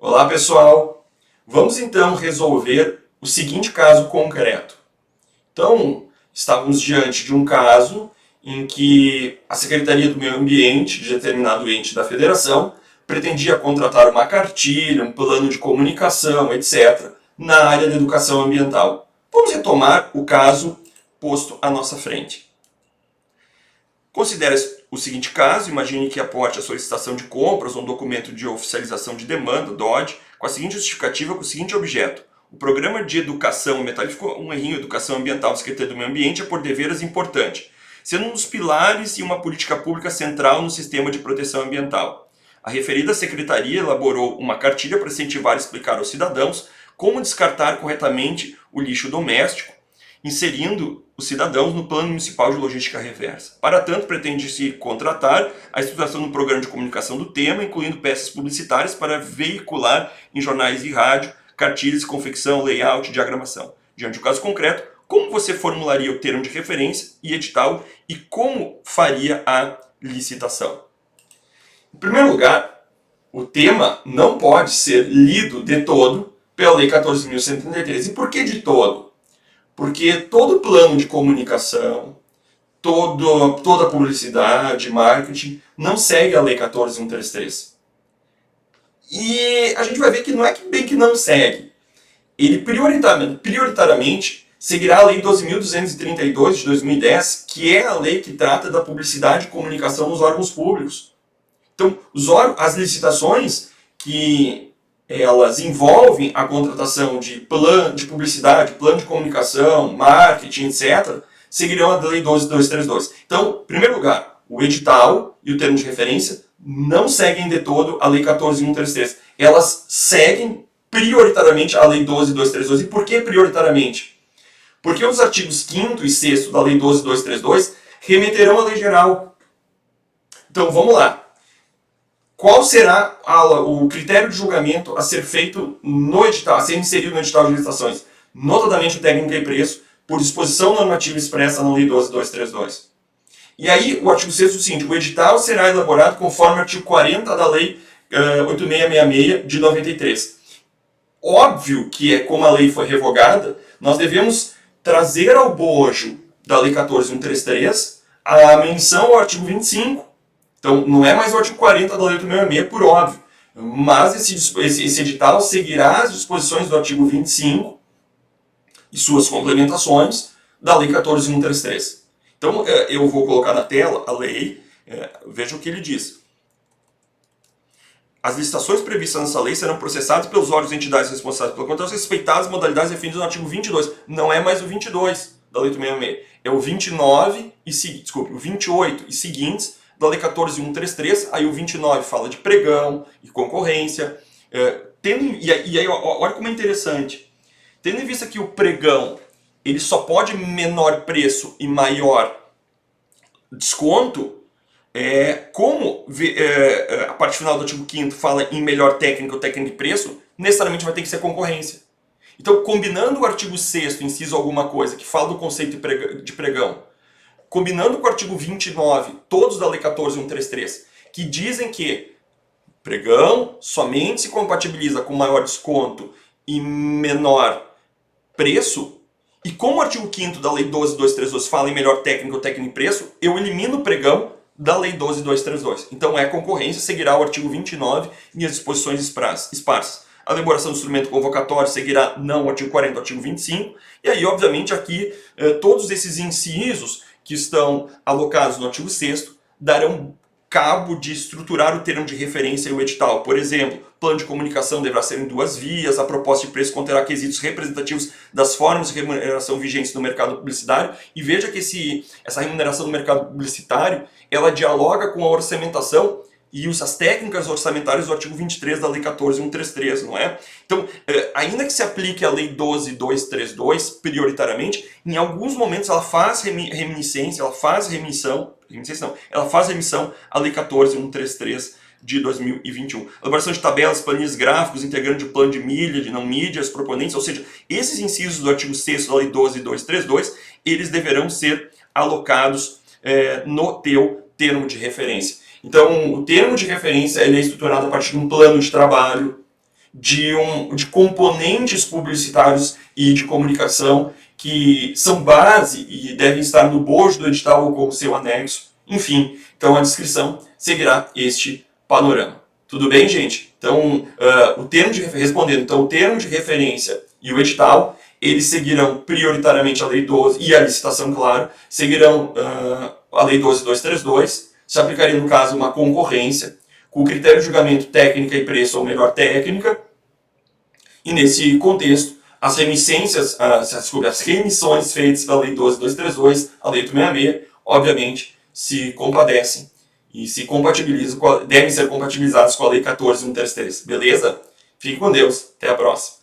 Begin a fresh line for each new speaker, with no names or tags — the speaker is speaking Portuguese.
Olá pessoal, vamos então resolver o seguinte caso concreto. Então, estávamos diante de um caso em que a Secretaria do Meio Ambiente de determinado ente da Federação pretendia contratar uma cartilha, um plano de comunicação, etc., na área da educação ambiental. Vamos retomar o caso posto à nossa frente. Considere o seguinte caso: imagine que aporte a solicitação de compras ou um documento de oficialização de demanda, DOD, com a seguinte justificativa, com o seguinte objeto. O Programa de Educação Ambiental, ficou um errinho, Educação Ambiental da Secretaria do Meio Ambiente, é por deveres importante, sendo um dos pilares e uma política pública central no sistema de proteção ambiental. A referida secretaria elaborou uma cartilha para incentivar e explicar aos cidadãos como descartar corretamente o lixo doméstico, inserindo os cidadãos no Plano Municipal de Logística Reversa. Para tanto, pretende-se contratar a estruturação do programa de comunicação do tema, incluindo peças publicitárias para veicular em jornais e rádio, cartilhas, confecção, layout e diagramação. Diante do caso concreto, como você formularia o termo de referência e edital e como faria a licitação? Em primeiro lugar, o tema não pode ser lido de todo pela Lei 14.133. E por que de todo? Porque todo plano de comunicação, toda publicidade, marketing, não segue a Lei 14.133. E a gente vai ver que não é que bem que não segue. Ele prioritariamente seguirá a Lei 12.232 de 2010, que é a lei que trata da publicidade e comunicação nos órgãos públicos. Então, as licitações que elas envolvem a contratação de plano de publicidade, plano de comunicação, marketing, etc., seguirão a Lei 12.232. Então, em primeiro lugar, o edital e o termo de referência não seguem de todo a Lei 14.133. Elas seguem prioritariamente a Lei 12.232. E por que prioritariamente? Porque os artigos 5º e 6º da Lei 12.232 remeterão à Lei Geral. Então, vamos lá. Qual será o critério de julgamento a ser feito no edital, a ser inserido no edital de licitações? Notadamente o técnico e preço, por disposição normativa expressa na Lei 12.232. E aí, o artigo 6º é o seguinte: o edital será elaborado conforme o artigo 40 da Lei 8.666 de 93. Óbvio que, como a lei foi revogada, nós devemos trazer ao bojo da Lei 14.133 a menção ao artigo 25. Então, não é mais o artigo 40 da Lei 8.666, por óbvio. Mas esse edital seguirá as disposições do artigo 25 e suas complementações da Lei 14.133. Então, eu vou colocar na tela a lei, veja o que ele diz. As licitações previstas nessa lei serão processadas pelos órgãos e entidades responsáveis pela contratação, respeitadas as modalidades definidas no artigo 22. Não é mais o 22 da Lei 8.666, é o 29 e o 28 e seguintes da Lei 14.133, aí o 29 fala de pregão e concorrência. E aí, olha como é interessante. Tendo em vista que o pregão ele só pode menor preço e maior desconto, como a parte final do artigo 5º fala em melhor técnica ou técnica de preço, necessariamente vai ter que ser concorrência. Então, combinando o artigo 6º, inciso alguma coisa, que fala do conceito de pregão, combinando com o artigo 29, todos da Lei 14.133, que dizem que pregão somente se compatibiliza com maior desconto e menor preço, e como o artigo 5º da Lei 12.232 fala em melhor técnica ou técnica de preço, eu elimino o pregão da Lei 12.232. Então, concorrência, seguirá o artigo 29 e as disposições esparsas. A elaboração do instrumento convocatório seguirá não o artigo 40, o artigo 25, e aí, obviamente, aqui todos esses incisos que estão alocados no artigo 6º darão cabo de estruturar o termo de referência e o edital. Por exemplo, plano de comunicação deverá ser em 2 vias, a proposta de preço conterá quesitos representativos das formas de remuneração vigentes no mercado publicitário, e veja que essa remuneração no mercado publicitário, ela dialoga com a orçamentação e as técnicas orçamentárias do artigo 23 da Lei 14.133, não é? Então, ainda que se aplique a Lei 12.232 prioritariamente, em alguns momentos ela faz remissão à Lei 14.133 de 2021. Elaboração de tabelas, planilhas gráficos, integrando de plano de mídia, de não mídia, as proponentes, ou seja, esses incisos do artigo 6º da Lei 12.232, eles deverão ser alocados no teu termo de referência. Então, o termo de referência ele é estruturado a partir de um plano de trabalho, de componentes publicitários e de comunicação que são base e devem estar no bojo do edital ou como seu anexo. Enfim, então a descrição seguirá este panorama. Tudo bem, gente? Então, respondendo, então, o termo de referência e o edital, eles seguirão prioritariamente a Lei 12 e a licitação, claro, seguirão a Lei 12.232, se aplicaria, no caso, uma concorrência, com o critério de julgamento técnica e preço, ou melhor, técnica, e nesse contexto, as remissões feitas pela Lei 12.232, a Lei 866, obviamente, se compadecem e se compatibilizam, devem ser compatibilizadas com a Lei 14.133. Beleza? Fique com Deus. Até a próxima.